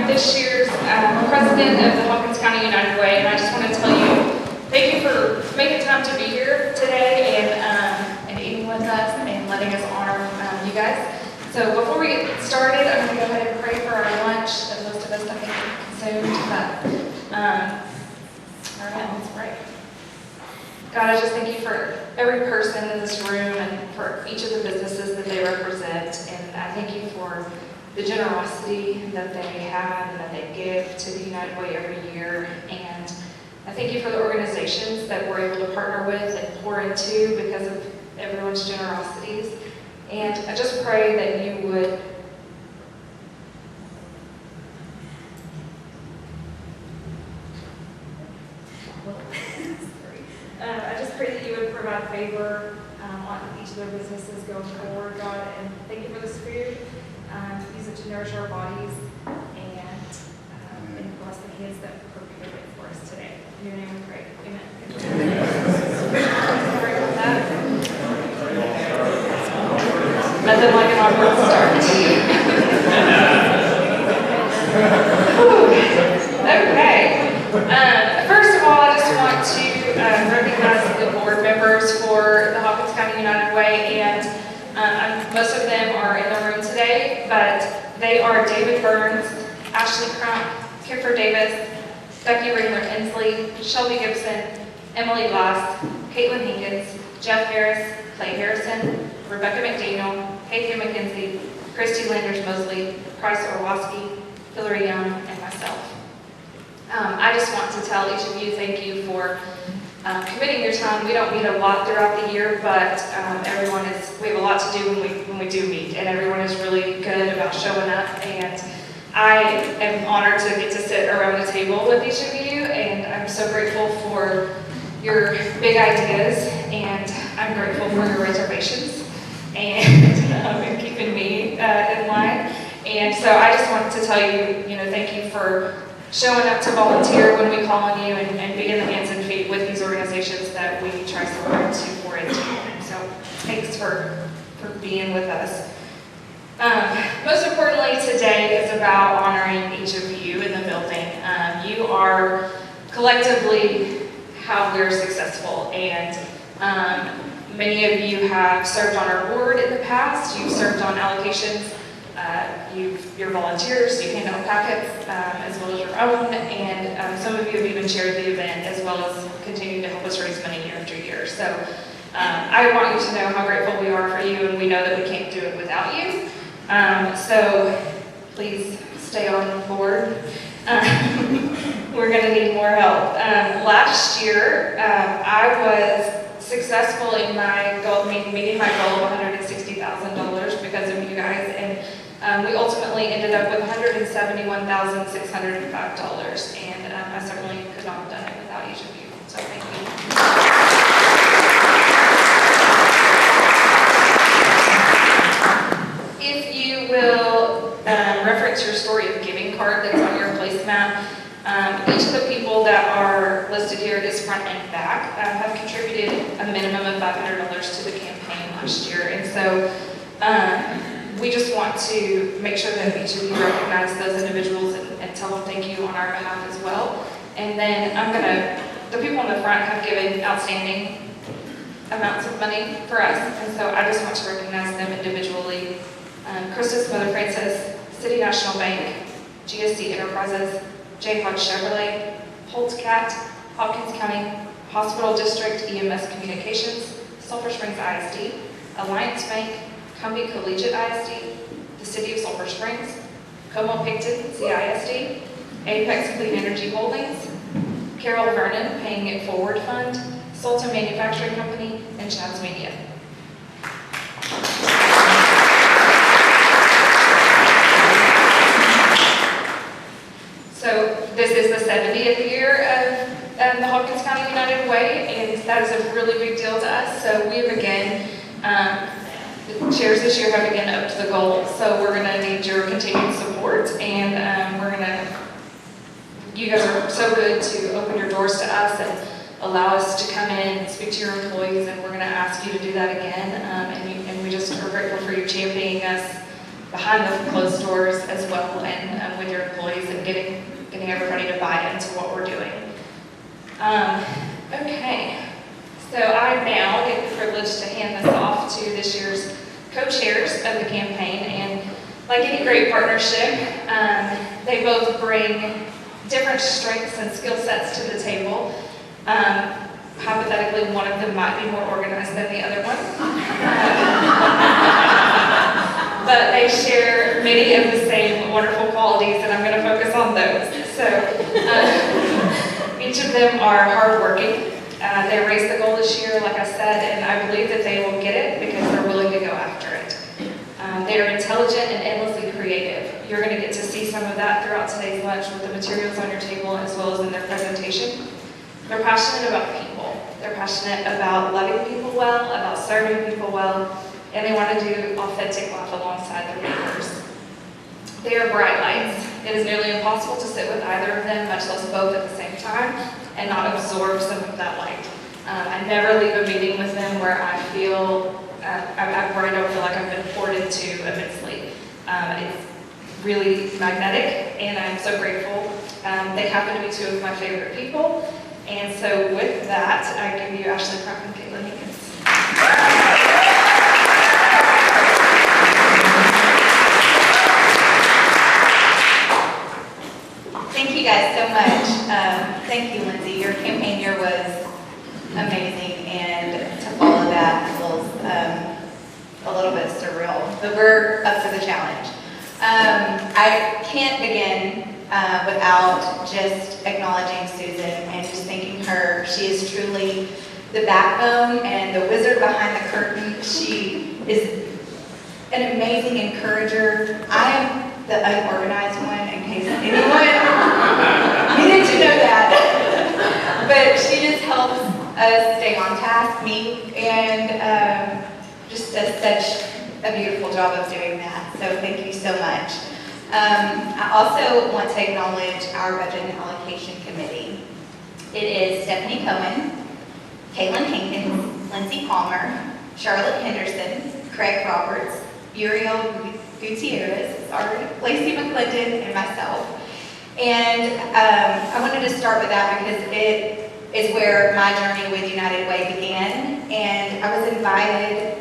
This year's president of the Hopkins County United Way, and I just want to tell you, thank you for making time to be here today and eating with us and letting us honor you guys. So before we get started, I'm going to go ahead and pray for our lunch that most of us have consumed. All right, let's pray. God, I just thank you for every person in this room and for each of the businesses that they represent, and I thank you for the generosity that they have and that they give to the United Way every year. And I thank you for the organizations that we're able to partner with and pour into because of everyone's generosities. And I just pray that you would I just pray that you would provide favor on each of their businesses going forward, God, and thank you for this food. Use it to nourish our bodies and bless the hands that prepared it for us today. In your name we pray. Amen. Sorry about that. Nothing like an awkward start. Okay. First of all, I just want to recognize the board members for the Hopkins County United Way, and most of them are in the room today, but they are David Burns, Ashley Crump, Kipper Davis, Becky Ringler-Inslee, Shelby Gibson, Emily Glass, Caitlin Higgins, Jeff Harris, Clay Harrison, Rebecca McDaniel, KK McKenzie, Christy Landers-Mosley, Price Orlowski, Hillary Young, and myself. I just want to tell each of you thank you for committing your time. We don't meet a lot throughout the year, but we have a lot to do when we do meet, and everyone is really good about showing up, and I am honored to get to sit around a table with each of you, and I'm so grateful for your big ideas, and I'm grateful for your reservations, and keeping me in line. And so I just want to tell you, thank you for showing up to volunteer when we call on you and being the hands and feet with these organizations that we try so hard to pour into. So thanks for being with us. Most importantly, today is about honoring each of you in the building. You are collectively how we're successful, and many of you have served on our board in the past. You've served on allocations. You're volunteers, you hand out packets as well as your own, and some of you have even chaired the event as well as continued to help us raise money year after year. So I want you to know how grateful we are for you, and we know that we can't do it without you. So please stay on board. We're going to need more help. Last year, I was successful in my goal, meeting my goal of $160,000 because of you guys, and we ultimately ended up with $171,605, and I certainly could not have done it without each of you, so thank you. If you will reference your story of giving card that's on your placemat, each of the people that are listed here, this front and back, have contributed a minimum of $500 to the campaign last year, and so we just want to make sure that each of you recognize those individuals and tell them thank you on our behalf as well. And then the people in the front have given outstanding amounts of money for us, and so I just want to recognize them individually. Christus Mother Francis, City National Bank, GSD Enterprises, J. Hodge Chevrolet, Holtzcat, Hopkins County Hospital District EMS Communications, Sulphur Springs ISD, Alliance Bank, Cumbie Collegiate ISD, the City of Sulphur Springs, Como-Picton CISD, Apex Clean Energy Holdings, Carol Vernon Paying It Forward Fund, Sultan Manufacturing Company, and Chad's Media. So this is the 70th year of the Hopkins County United Way, and that is a really big deal to us. So we have again the chairs this year have again upped the goal, so we're going to need your continued support, and you guys are so good to open your doors to us and allow us to come in and speak to your employees, and we're going to ask you to do that again, and we just are grateful for you championing us behind the closed doors as well, and with your employees, and getting everybody to buy into what we're doing. Okay, so I now get the privilege to hand this off to this year's co-chairs of the campaign, and like any great partnership, they both bring different strengths and skill sets to the table. Hypothetically, one of them might be more organized than the other one. But they share many of the same wonderful qualities, and I'm going to focus on those. So each of them are hardworking. They raised the goal this year, like I said, and I believe that they will get it because they're willing to go after it. They are intelligent and endlessly creative. You're going to get to see some of that throughout today's lunch with the materials on your table as well as in their presentation. They're passionate about people. They're passionate about loving people well, about serving people well, and they want to do authentic life alongside their neighbors. They are bright lights. It is nearly impossible to sit with either of them, much less both at the same time, and not absorb some of that light. I never leave a meeting with them where I feel, where I don't feel like I've been poured into immensely. It's really magnetic, and I'm so grateful. They happen to be two of my favorite people. And so with that, I give you Ashley Crock and Caitlin Higgins. Thank you guys so much. Thank you, Lindsay. Your campaign year was amazing, and to follow that feels a little bit surreal, but we're up for the challenge. I can't begin without just acknowledging Susan and just thanking her. She is truly the backbone and the wizard behind the curtain. She is an amazing encourager. I am the unorganized one, in case anyone needed to know that. But she just helps us stay on task, me, and just does such a beautiful job of doing that. So thank you so much. I also want to acknowledge our Budget and Allocation Committee. It is Stephanie Cohen, Caitlin Hankins, Lindsay Palmer, Charlotte Henderson, Craig Roberts, Uriel Gutierrez, Lacey McClendon, and myself. And I wanted to start with that because it is where my journey with United Way began. And I was invited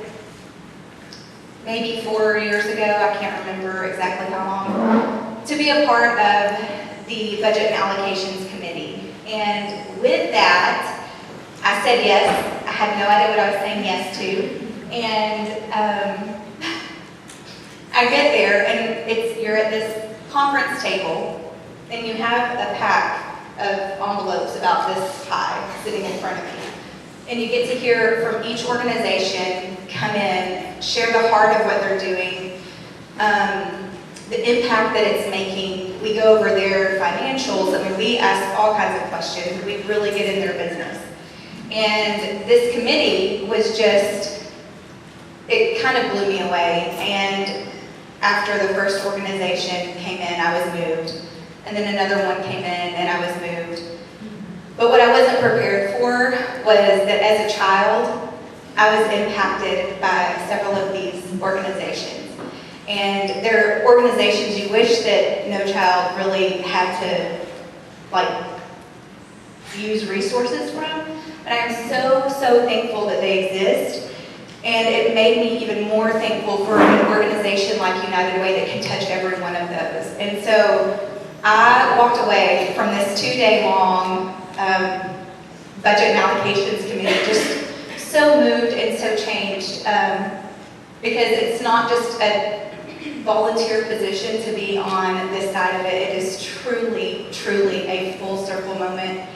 maybe 4 years ago, I can't remember exactly how long, to be a part of the Budget and Allocations Committee. And with that, I said yes. I had no idea what I was saying yes to. And I get there, and you're at this conference table, and you have a pack of envelopes about this high sitting in front of you. And you get to hear from each organization come in, share the heart of what they're doing, the impact that it's making. We go over their financials. I mean, we ask all kinds of questions. We really get in their business. And this committee was just, it kind of blew me away. And after the first organization came in, I was moved. And then another one came in, and I was moved. But what I wasn't prepared for was that as a child, I was impacted by several of these organizations. And they're organizations you wish that no child really had to, use resources from. But I am so thankful that they exist. And it made me even more thankful for an organization like United Way that can touch every one of those. And so I walked away from this 2-day long Budget and Allocations Committee just so moved and so changed because it's not just a volunteer position to be on this side of it. It is truly a full circle moment,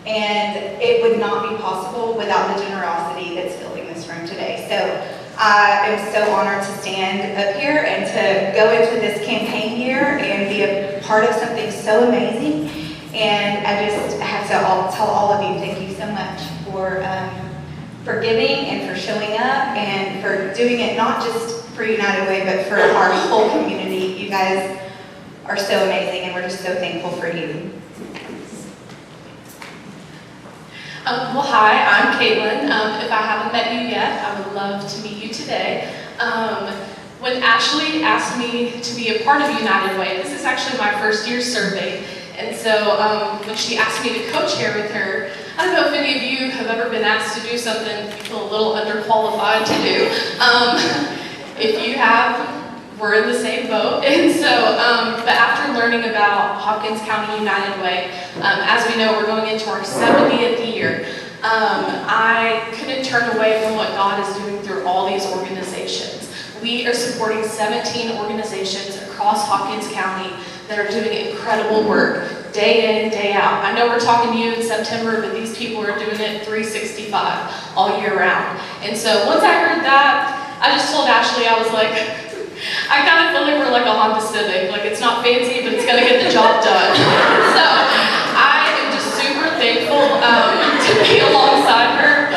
and it would not be possible without the generosity that's filling this room today. So I am so honored to stand up here and to go into this campaign year and be a part of something so amazing. And I just have to tell all of you, thank you so much for giving and for showing up and for doing it not just for United Way, but for our whole community. You guys are so amazing, and we're just so thankful for you. Well, hi, I'm Caitlin. If I haven't met you yet, I would love to meet you today. when Ashley asked me to be a part of United Way, this is actually my first year serving, and so when she asked me to co-chair with her, I don't know if any of you have ever been asked to do something you feel a little underqualified to do. If you have, we're in the same boat. And so, but after learning about Hopkins County United Way, as we know, we're going into our 70th year. I couldn't turn away from what God is doing through all these organizations. We are supporting 17 organizations across Hopkins County that are doing incredible work day in, day out. I know we're talking to you in September, but these people are doing it 365 all year round. And so once I heard that, I just told Ashley, I was like, I kind of feel like we're like a Honda Civic. Like, it's not fancy, but it's going to get the job done. So I am just super thankful to be alongside her.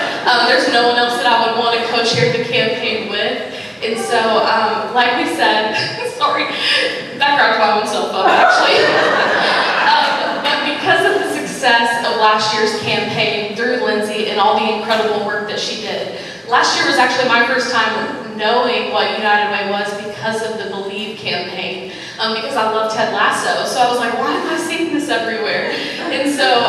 There's no one else that I would want to co-chair the campaign with. And so, like we said, sorry, that cracked my own cell phone, actually. But because of the success of last year's campaign through Lindsay and all the incredible work that she did, last year was actually my first time knowing what United Way was because of the Believe campaign, because I love Ted Lasso. So I was like, why am I seeing this everywhere? And so,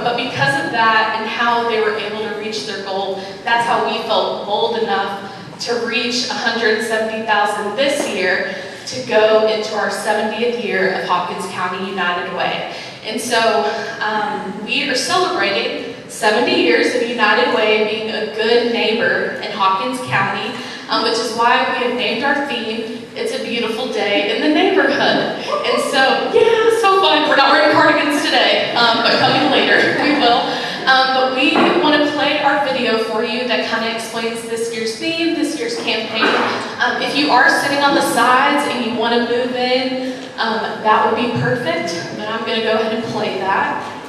but because of that and how they were able to reach their goal, that's how we felt bold enough to reach 170,000 this year to go into our 70th year of Hopkins County United Way. And so we are celebrating 70 years of United Way being a good neighbor in Hopkins County, which is why we have named our theme, It's a Beautiful Day in the Neighborhood. And so, yeah, so fun. We're not wearing cardigans today, but coming later, we will. But we want to play our video for you that kind of explains this year's theme, this year's campaign. If you are sitting on the sides and you want to move in, that would be perfect. But I'm going to go ahead and play that.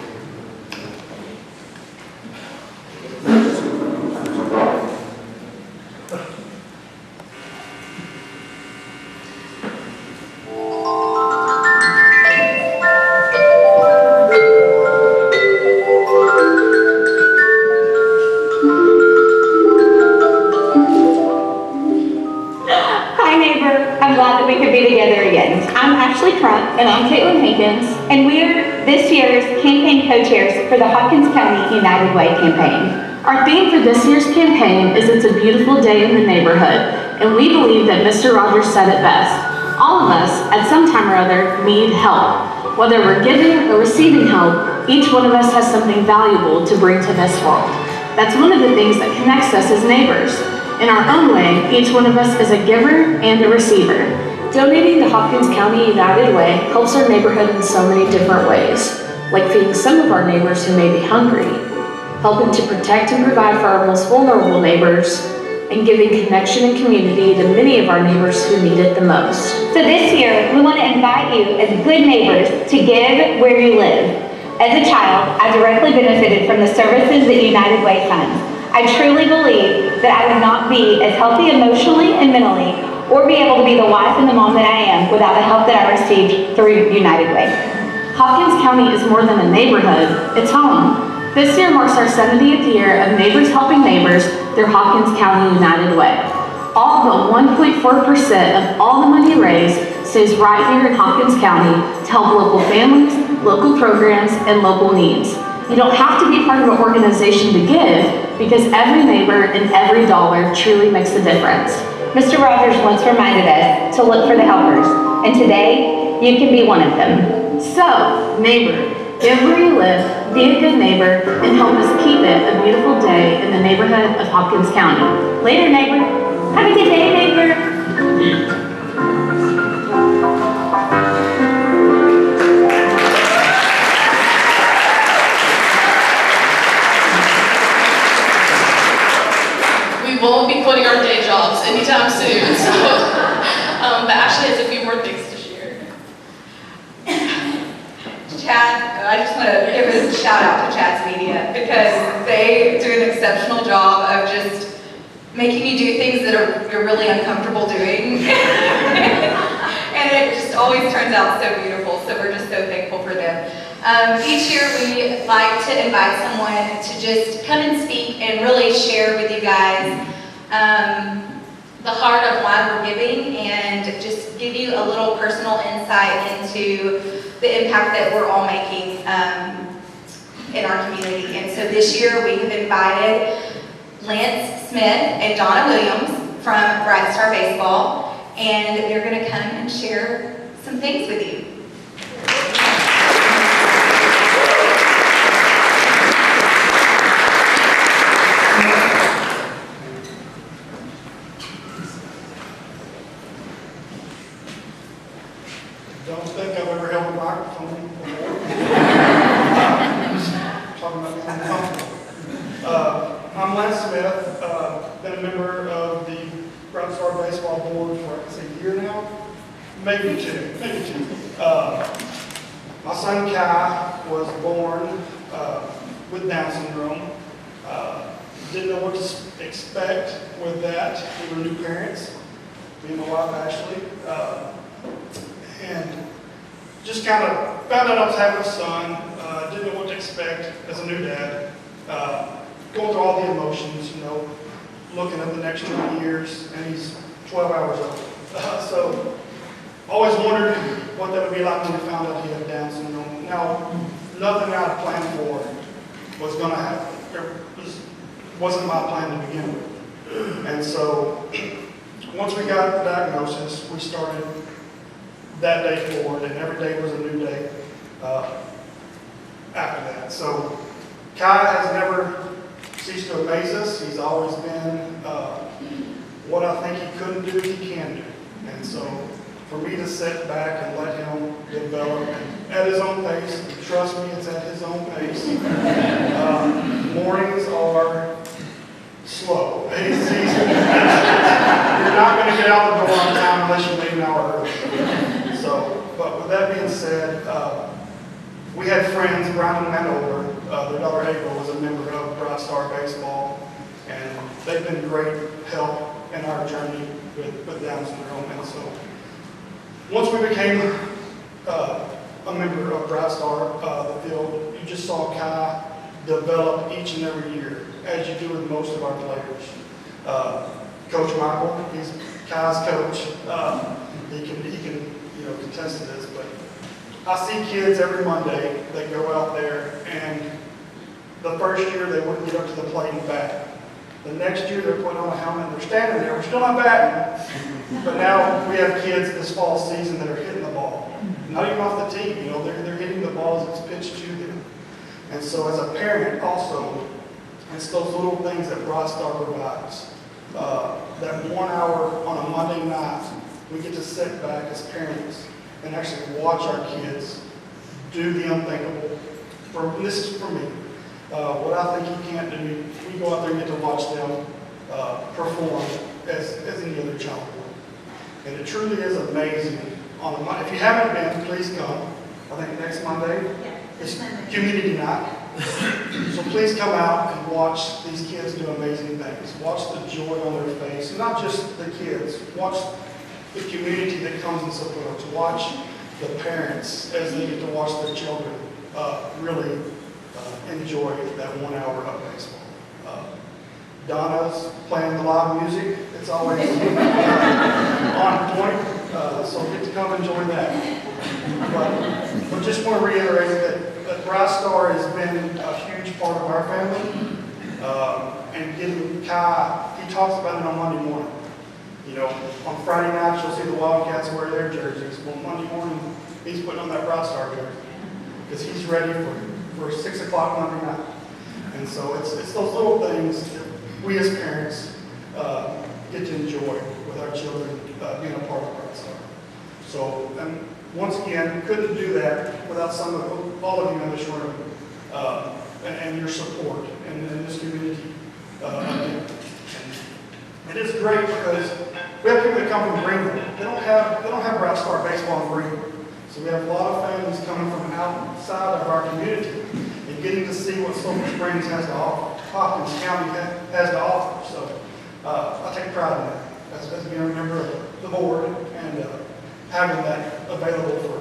And I'm Caitlin Hopkins, and we're this year's campaign co-chairs for the Hopkins County United Way campaign. Our theme for this year's campaign is It's a Beautiful Day in the Neighborhood, and we believe that Mr. Rogers said it best. All of us, at some time or other, need help. Whether we're giving or receiving help, each one of us has something valuable to bring to this world. That's one of the things that connects us as neighbors. In our own way, each one of us is a giver and a receiver. Donating to Hopkins County United Way helps our neighborhood in so many different ways, like feeding some of our neighbors who may be hungry, helping to protect and provide for our most vulnerable neighbors, and giving connection and community to many of our neighbors who need it the most. So this year, we want to invite you as good neighbors to give where you live. As a child, I directly benefited from the services that United Way funds. I truly believe that I would not be as healthy emotionally and mentally or be able to be the wife and the mom that I am without the help that I received through United Way. Hopkins County is more than a neighborhood, it's home. This year marks our 70th year of Neighbors Helping Neighbors through Hopkins County United Way. All but 1.4% of all the money raised stays right here in Hopkins County to help local families, local programs, and local needs. You don't have to be part of an organization to give, because every neighbor and every dollar truly makes a difference. Mr. Rogers once reminded us to look for the helpers, and today, you can be one of them. So, neighbor, give where you live, be a good neighbor, and help us keep it a beautiful day in the neighborhood of Hopkins County. Later, neighbor. Have a good day, neighbor. We won't be quitting our day jobs anytime soon. So, but Ashley has a few more things to share. Chad, I just want to give a shout out to Chad's Media, because they do an exceptional job of just making you do things that you're really uncomfortable doing. And it just always turns out so beautiful, so we're just so thankful for them. Each year we like to invite someone to just come and speak and really share with you guys the heart of why we're giving and just give you a little personal insight into the impact that we're all making in our community. And so this year we have invited Lance Smith and Donna Williams from Bright Star Baseball, and they're going to come and share some things with you. Don't think I've ever held a microphone before. Talking about being uncomfortable. I'm Lance Smith. Been a member of the Bright Star Baseball Board for, I guess, a year now. Maybe two. My son Kai was born with Down syndrome. Didn't know what to expect with that. We were new parents, me and my wife Ashley. And just kind of found out I was having a son, didn't know what to expect as a new dad, going through all the emotions, looking at the next 2 years, and he's 12 hours old. So always wondered what that would be like when we found out he had Down syndrome. Now, nothing I had planned for was going to happen. It wasn't my plan to begin with. And so once we got the diagnosis, we started that day forward, and every day was a new day after that. So Kai has never ceased to amaze us. He's always been what I think he couldn't do, he can do. And so for me to sit back and let him develop at his own pace, and trust me, it's at his own pace. Mornings are slow. You're not going to get out the door on time unless you leave an hour early. So, but with that being said, we had friends, Brian and Amanda Older. Their daughter April was a member of Bright Star Baseball, and they've been great help in our journey with Down syndrome. And so, once we became a member of Bright Star, the field, you just saw Kai develop each and every year, as you do with most of our players. Coach Michael, he's Kai's coach. He can contest to this, but I see kids every Monday that go out there, and the first year they wouldn't get up to the plate and bat. The next year they're putting on a helmet and they're standing there. We're still not batting, but now we have kids this fall season that are hitting the ball. Not even off the tee, they're hitting the balls that's pitched to them. And so as a parent also, it's those little things that Bright Star provides. That 1 hour on a Monday night, we get to sit back as parents and actually watch our kids do the unthinkable. This is for me. What I think you can't do, we go out there and get to watch them perform as any other child would. And it truly is amazing. If you haven't been, please come. I think next Monday is community night. So please come out and watch these kids do amazing things. Watch the joy on their face. And not just the kids. Watch the community that comes and supports. Watch the parents as they get to watch their children really enjoy that 1 hour of baseball. Donna's playing the live music. It's always on point. So get to come enjoy that. But just want to reiterate that Bright Star has been a huge part of our family. And getting Kai, he talks about it on Monday morning. On Friday nights you'll see the Wildcats wear their jerseys. Well, Monday morning he's putting on that Bright Star jersey because he's ready for 6 o'clock Monday night. And so it's those little things that we as parents get to enjoy with our children being a part of Bright Star. So, and once again, couldn't do that without all of you in this room and your support in this community. It is great because we have people that come from Greenville. They don't have Bright Star baseball in Greenville. So we have a lot of families coming from outside of our community and getting to see what Sulphur Springs has to offer, Hopkins County has to offer. So I take pride in that as being a member of the board and having that available for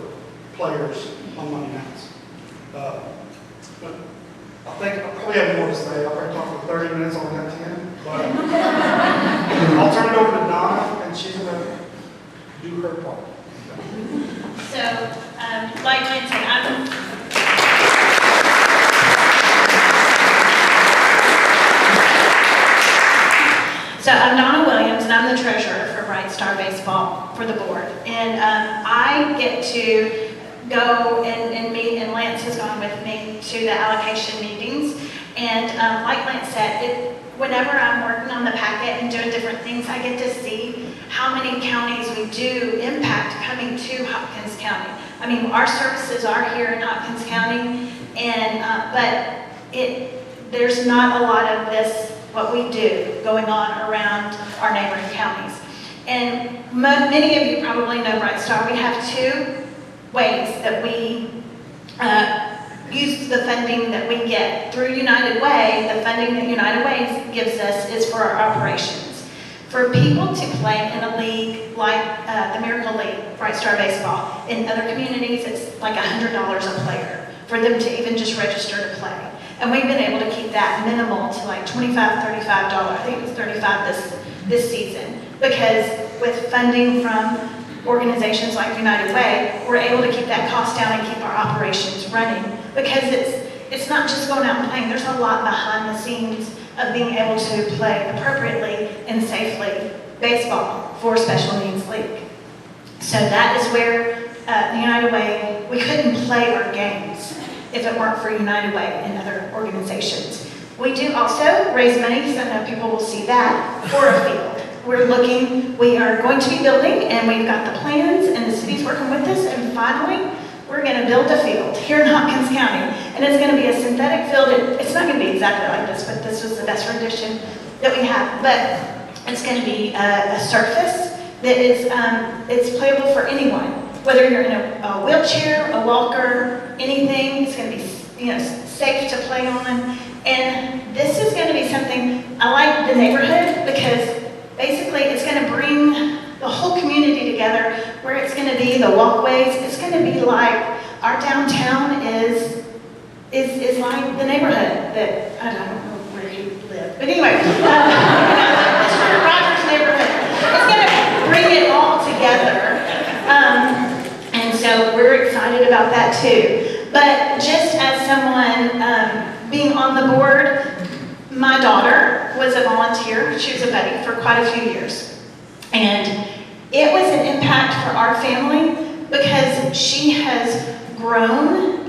players on Monday nights. But I think I probably have more to say. I'll probably talk for 30 minutes on that 10. But I'll turn it over to Donna. and she's gonna do her part. So, like Lynn said, I'm Donna Williams, and I'm the treasurer for Bright Star Baseball for the board. And I get to go and meet, and Lance has gone with me to the allocation meetings. And like Lance said, whenever I'm working on the packet and doing different things, I get to see how many counties we do impact coming to Hopkins County. I mean, our services are here in Hopkins County, and but there's not a lot of this, what we do, going on around our neighboring counties. And many of you probably know Bright Star. We have two ways that we use the funding that we get through United Way. The funding that United Way gives us is for our operations. For people to play in a league like the Miracle League, Bright Star Baseball, in other communities it's like $100 a player for them to even just register to play. And we've been able to keep that minimal to like $25, $35. I think it was $35 this season, because with funding from organizations like United Way, we're able to keep that cost down and keep our operations running, because it's not just going out and playing. There's a lot behind the scenes of being able to play appropriately and safely baseball for Special Needs League. So that is where the United Way, we couldn't play our games if it weren't for United Way and other organizations. We do also raise money, so I know people will see that, for a field. We are going to be building, and we've got the plans, and the city's working with us, and finally, we're gonna build a field here in Hopkins County. And it's gonna be a synthetic field. It's not gonna be exactly like this, but this was the best rendition that we have. But it's gonna be a surface that is, it's playable for anyone. Whether you're in a wheelchair, a walker, anything, it's gonna be safe to play on. And this is gonna be something, I like the neighborhood, because basically it's gonna bring the whole community together, where it's gonna be the walkways. It's gonna be like our downtown is like the neighborhood that, I don't know where you live, but anyway, it's Rogers neighborhood. It's gonna bring it all together. And so we're excited about that too. But just as someone being on the board, my daughter was a volunteer. She was a buddy for quite a few years. And it was an impact for our family, because she has grown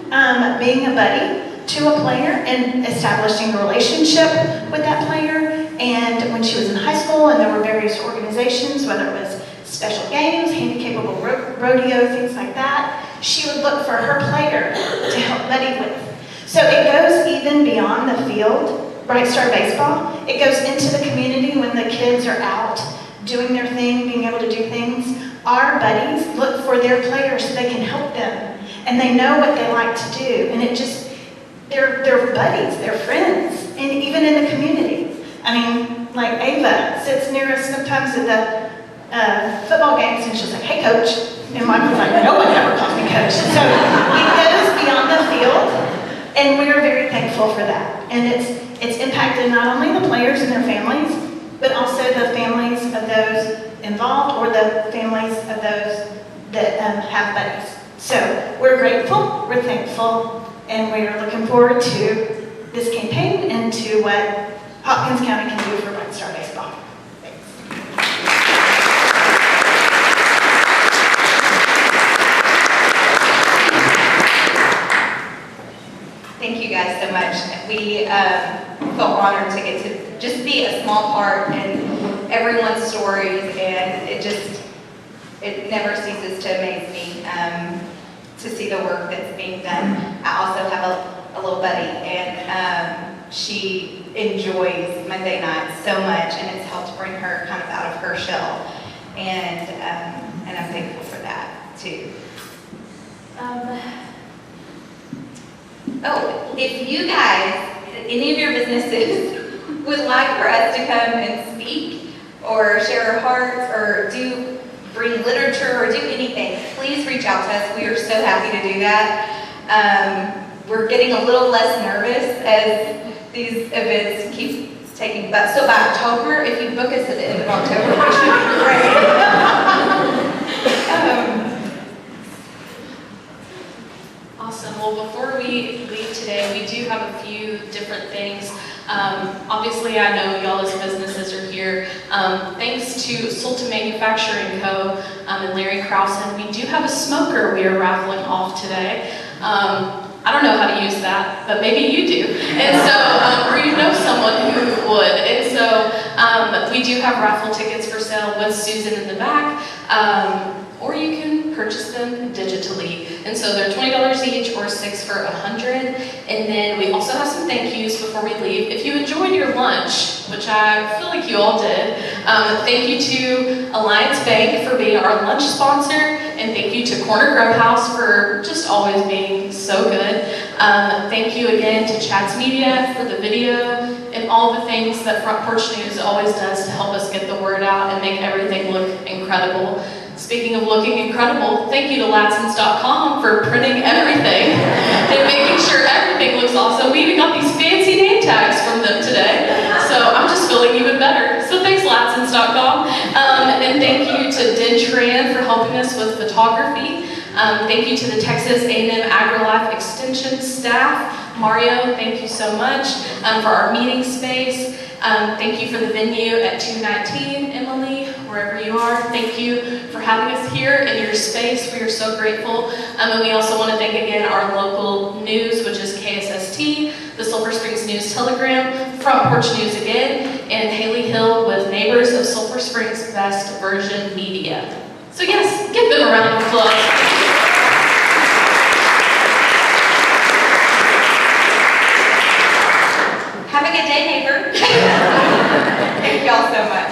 being a buddy to a player and establishing a relationship with that player. And when she was in high school, and there were various organizations, whether it was special games, handicapable rodeo, things like that, she would look for her player to help buddy with. So it goes even beyond the field, Bright Star Baseball. It goes into the community when the kids are out doing their thing, being able to do things. Our buddies look for their players so they can help them, and they know what they like to do, and they're buddies, they're friends, and even in the community. I mean, like Ava sits near us sometimes at the football games, and she's like, "Hey, coach," and Michael's like, "No one ever calls me coach." So it goes beyond the field, and we are very thankful for that. And it's impacted not only the players and their families, but also the families of those involved, or the families of those that have buddies. So we're grateful, we're thankful, and we are looking forward to this campaign and to what Hopkins County can do for Bright Star Baseball. Thanks. Thank you guys so much. We feel honored to get to just be a small part in everyone's stories, and it never ceases to amaze me to see the work that's being done. I also have a little buddy, and she enjoys Monday nights so much, and it's helped bring her kind of out of her shell, and I'm thankful for that too. Oh, if you guys, any of your businesses would like for us to come and speak or share our hearts or bring literature or do anything, please reach out to us. We are so happy to do that. We're getting a little less nervous as these events keep taking, but so by October, if you book us at the end of October, which would be great. Awesome. Well, before we leave today, we do have a few different things. Obviously, I know y'all as businesses are here. Thanks to Sulphur Manufacturing Co. And Larry Krausen, we do have a smoker we are raffling off today. I don't know how to use that, but maybe you do. And so, or you know someone who would. And so, we do have raffle tickets for sale with Susan in the back. Or you can purchase them digitally. And so they're $20 each or $6 for $100. And then we also have some thank yous before we leave. If you enjoyed your lunch, which I feel like you all did, thank you to Alliance Bank for being our lunch sponsor, and thank you to Corner Grub House for just always being so good. Thank you again to Chad's Media for the video and all the things that Front Porch News always does to help us get the word out and make everything look incredible. Speaking of looking incredible, thank you to Latsons.com for printing everything and making sure everything looks awesome. We even got these fancy name tags from them today, so I'm just feeling even better. So thanks, Latsons.com. And thank you to Dentran for helping us with photography. Thank you to the Texas A&M AgriLife Extension staff. Mario, thank you so much for our meeting space. Thank you for the venue at 219, Emily, wherever you are. Thank you for having us here in your space. We are so grateful. And we also want to thank again our local news, which is KSST, the Sulphur Springs News Telegram, Front Porch News again, and Haley Hill with Neighbors of Sulphur Springs Best Version Media. So yes, give them a round of applause. Have a good day, neighbor. Thank y'all so much.